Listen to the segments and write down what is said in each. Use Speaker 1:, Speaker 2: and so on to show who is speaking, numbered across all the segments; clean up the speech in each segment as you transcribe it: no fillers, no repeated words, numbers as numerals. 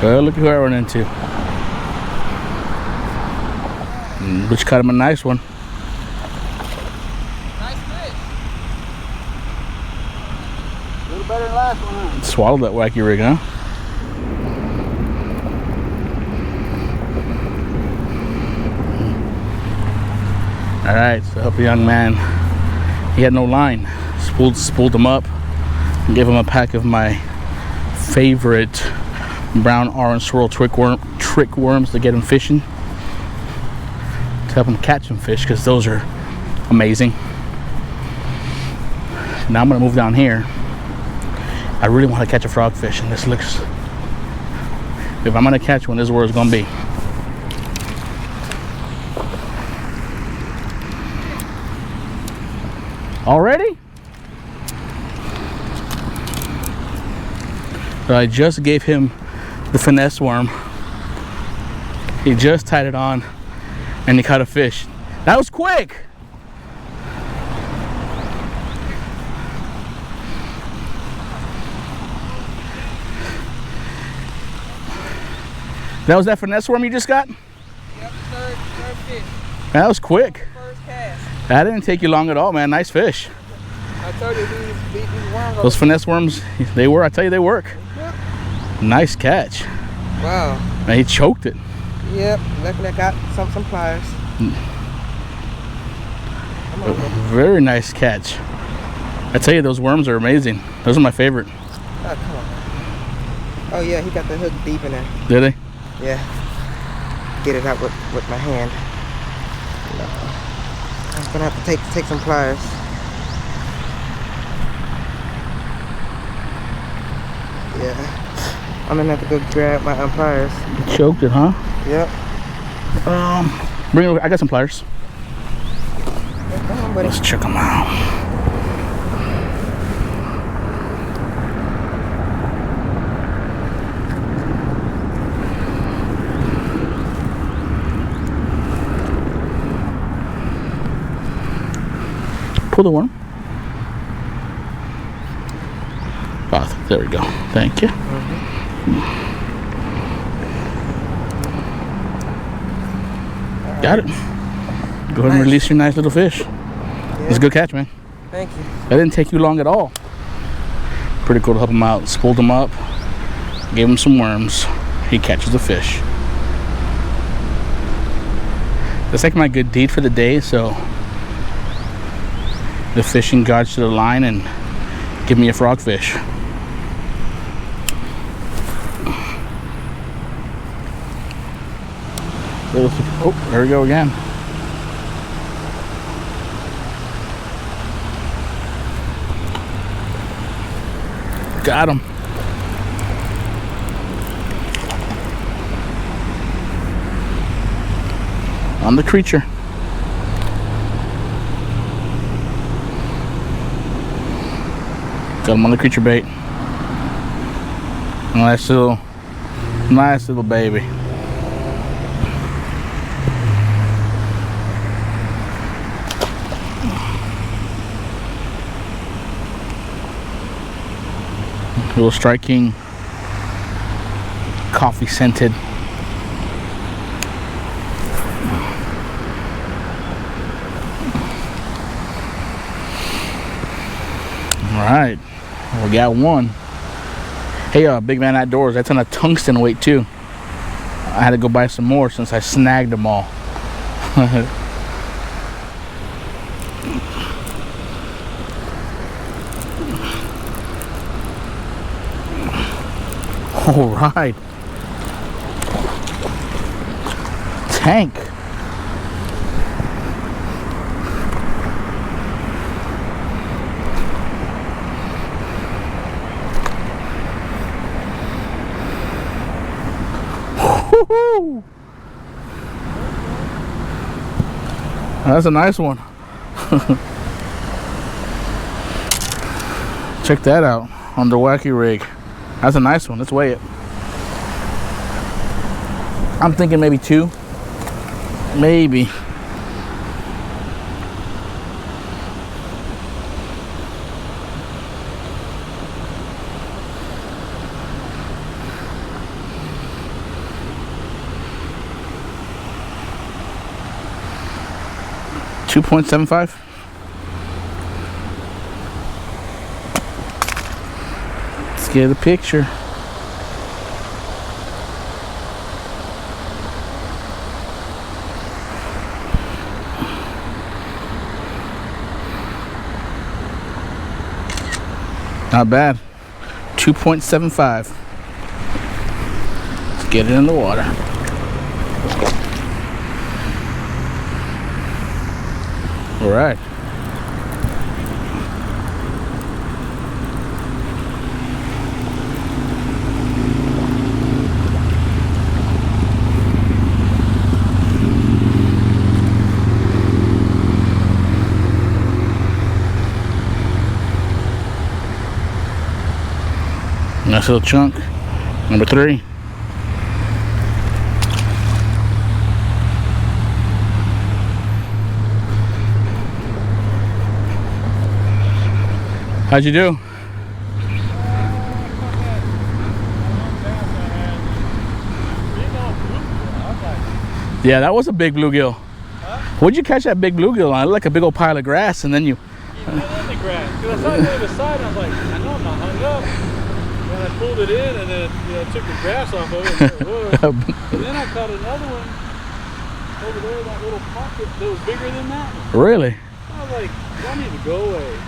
Speaker 1: Well, look at who I run into. Which caught him a nice one.
Speaker 2: Nice fish. A little better than last one, huh?
Speaker 1: Swallowed that wacky rig, huh? All right, so help a young man. He had no line. Spooled him up and gave him a pack of my favorite brown orange swirl trick worms to get him fishing, to help him catch some fish, because those are amazing. Now I'm gonna move down here. I really want to catch a frogfish, and this looks, if I'm gonna catch one, this is where it's gonna be. Already? So I just gave him the finesse worm. He just tied it on and he caught a fish. That was quick. That was that finesse worm you just got?
Speaker 2: Yep, third fish.
Speaker 1: That was quick.
Speaker 2: First cast.
Speaker 1: That didn't take you long at all, man. Nice fish.
Speaker 2: I told you these worms.
Speaker 1: Those finesse worms, I tell you, they work.
Speaker 2: Yep.
Speaker 1: Nice catch.
Speaker 2: Wow.
Speaker 1: Man, he choked it.
Speaker 2: Yep, luckily I got some pliers.
Speaker 1: Very nice catch. I tell you, those worms are amazing. Those are my favorite.
Speaker 2: Oh, come on. Oh yeah, he got the hook deep in there.
Speaker 1: Did he?
Speaker 2: Yeah. Get it out with my hand. I'm gonna have to take some pliers. Yeah. I'm gonna have to go grab my pliers.
Speaker 1: Choked it, huh?
Speaker 2: Yep.
Speaker 1: Bring it over. I got some pliers.
Speaker 2: Yeah, come on, buddy.
Speaker 1: Let's check them out. Pull the worm. Oh, there we go. Thank you. Got it. Go ahead and release your nice little fish.
Speaker 2: Yeah.
Speaker 1: It's a good catch, man.
Speaker 2: Thank you.
Speaker 1: That didn't take you long at all. Pretty cool to help him out. Spooled him up. Gave him some worms. He catches a fish. That's like my good deed for the day, so the fishing gods to the line and give me a frogfish. Oh, there we go again. Got him. On the creature. Got him on the creature bait. Nice little baby. Little striking, coffee scented. All right, we got one. Hey, Big Man Outdoors, that's on a tungsten weight too. I had to go buy some more since I snagged them all. All right. Tank. Woo-hoo. That's a nice one. Check that out on the wacky rig. That's a nice one. Let's weigh it. I'm thinking maybe 2. Maybe. 2.75. Let's get a picture. Not bad. 2.75. Let's get it in the water. All right. Nice little chunk. Number 3. How'd you do? Yeah, that was a big bluegill.
Speaker 3: Huh?
Speaker 1: What'd you catch that big bluegill on? It looked like a big old pile of grass, and then you...
Speaker 3: In the grass. Because I saw it on the side, and I was like, I know I'm not hung up. And I pulled it in, and then took the grass off of it. And then I caught another one over there in that little pocket that was bigger than that one.
Speaker 1: Really?
Speaker 3: I was like, I need to go away.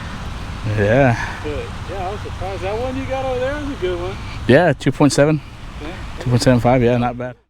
Speaker 1: Yeah.
Speaker 3: But yeah, I was surprised. That one you got over there was a good one.
Speaker 1: Yeah, 2.7.
Speaker 3: Yeah.
Speaker 1: 2.75, yeah, not bad.